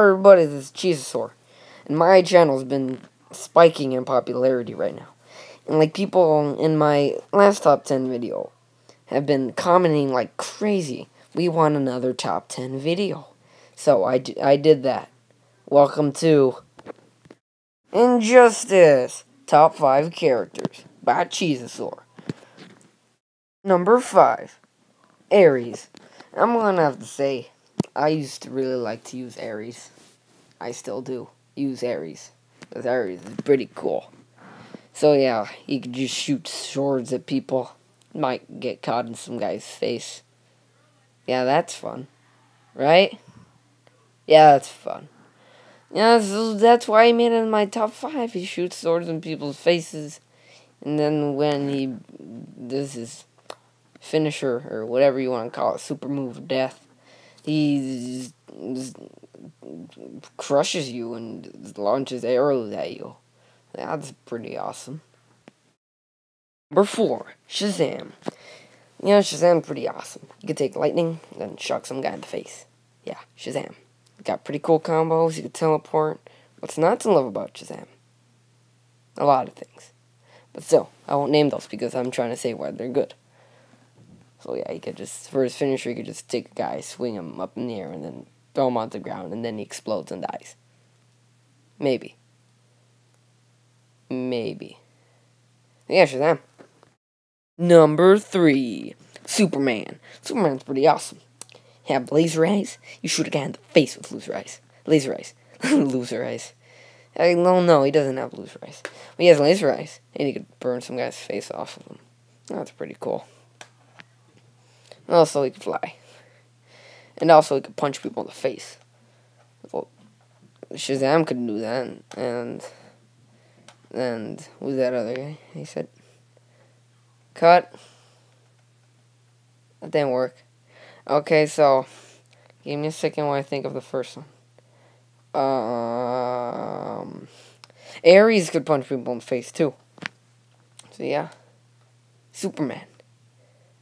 Hello everybody, this is Cheesasaur, and my channel's been spiking in popularity right now. And like people in my last top 10 video have been commenting like crazy, we want another top 10 video. So I did that. Welcome to Injustice, Top 5 Characters by Cheesasaur. Number 5, Ares. I'm gonna have to say, I used to really like to use Ares. I still do use Ares, because Ares is pretty cool. So yeah, you can just shoot swords at people. Might get caught in some guy's face. Yeah, that's fun. Right? Yeah, that's fun. Yeah, so that's why I made it in my top 5. He shoots swords in people's faces. And then when he does his finisher, or whatever you want to call it, super move of death, he crushes you and launches arrows at you. That's pretty awesome. Number 4, Shazam. Yeah, Shazam's pretty awesome. You can take lightning and shock some guy in the face. Yeah, Shazam. Got pretty cool combos, you can teleport. What's not to love about Shazam? A lot of things. But still, I won't name those because I'm trying to say why they're good. So yeah, you could just, for his finisher, you could just take a guy, swing him up in the air, and then throw him onto the ground, and then he explodes and dies. Maybe. Maybe. Yeah, Shazam. Number 3, Superman. Superman's pretty awesome. He has laser eyes. You shoot a guy in the face with laser eyes. Laser eyes. Loser eyes. No, he doesn't have laser eyes. But he has laser eyes, and he could burn some guy's face off of him. That's pretty cool. Also, he could fly. And also, he could punch people in the face. Well, Shazam could do that. And who's that other guy? He said, cut. That didn't work. Okay, so, give me a second while I think of the first one. Ares could punch people in the face, too. So, yeah. Superman.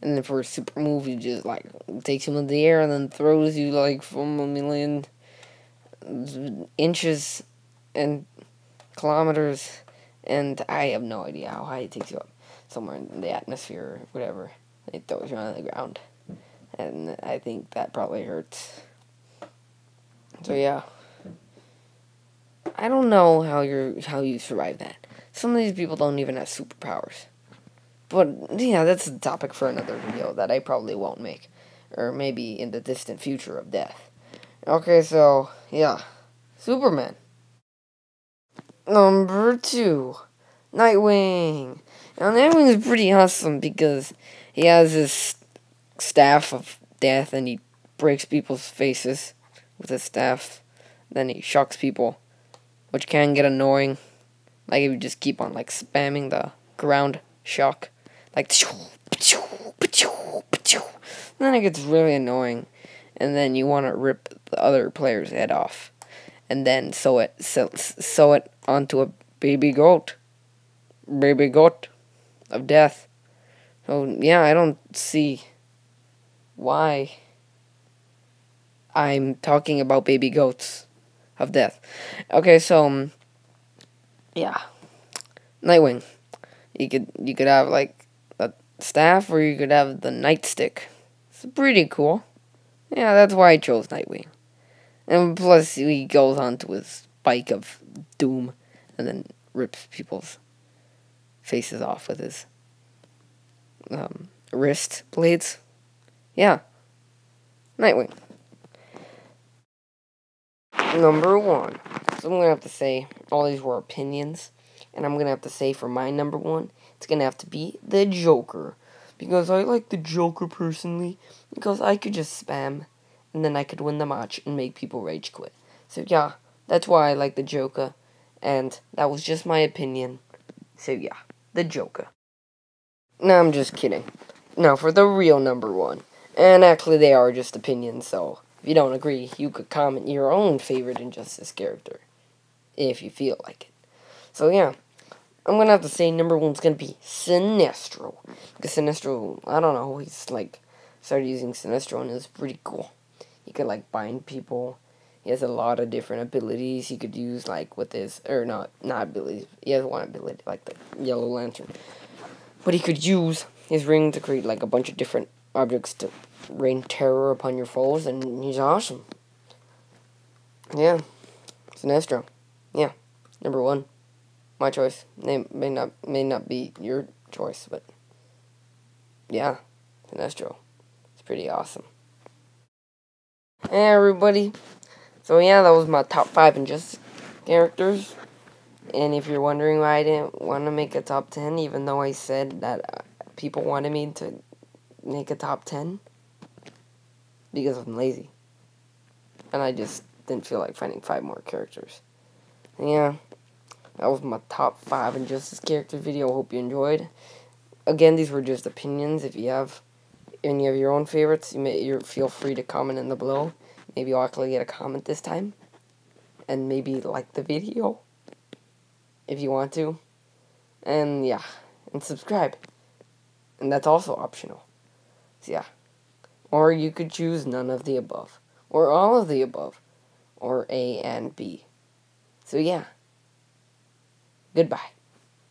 And then for a super move, he just, like, takes you in the air and then throws you, like, from a million inches and kilometers. And I have no idea how high he takes you up. Somewhere in the atmosphere or whatever. And he throws you on the ground. And I think that probably hurts. So, yeah. I don't know how you survive that. Some of these people don't even have superpowers. But, yeah, that's a topic for another video that I probably won't make. Or maybe in the distant future of death. Okay, so, yeah. Superman. Number 2, Nightwing. Now, Nightwing is pretty awesome because he has his staff of death and he breaks people's faces with his staff. Then he shocks people, which can get annoying. Like if you just keep on, like, spamming the ground shock. Like, then it gets really annoying, and then you want to rip the other player's head off, and then sew it onto a baby goat of death. So yeah, I don't see why I'm talking about baby goats of death. Okay, so yeah, Nightwing. You could have like a staff, or you could have the nightstick. It's pretty cool. Yeah, that's why I chose Nightwing. And plus, he goes on to his bike of doom, and then rips people's faces off with his wrist blades. Yeah, Nightwing. Number 1. So I'm gonna have to say all these were opinions. And I'm going to have to say for my number 1, it's going to have to be the Joker. Because I like the Joker personally. Because I could just spam. And then I could win the match and make people rage quit. So yeah, that's why I like the Joker. And that was just my opinion. So yeah, the Joker. No, I'm just kidding. Now for the real number 1. And actually they are just opinions. So if you don't agree, you could comment your own favorite Injustice character. If you feel like it. So yeah, I'm going to have to say number 1's going to be Sinestro. Because Sinestro, I don't know, he's like, started using Sinestro and it was pretty cool. He could like bind people, He has a lot of different abilities he could use, like with his, or not abilities. He has one ability, like the Yellow Lantern. But he could use his ring to create like a bunch of different objects to rain terror upon your foes, and he's awesome. Yeah, Sinestro. Yeah, number 1. My choice. Name may not be your choice, but yeah, Sinestro. It's pretty awesome. Hey everybody. So yeah, that was my top 5 Injustice characters. And if you're wondering why I didn't want to make a top 10, even though I said that people wanted me to make a top 10, because I'm lazy. And I just didn't feel like finding 5 more characters. And yeah, that was my top 5 Injustice character video. Hope you enjoyed. Again, these were just opinions. If you have any of your own favorites, you feel free to comment in the below. Maybe I'll actually get a comment this time. And maybe like the video, if you want to. And yeah, and subscribe. And that's also optional. So yeah. Or you could choose none of the above. Or all of the above. Or A and B. So yeah. Goodbye.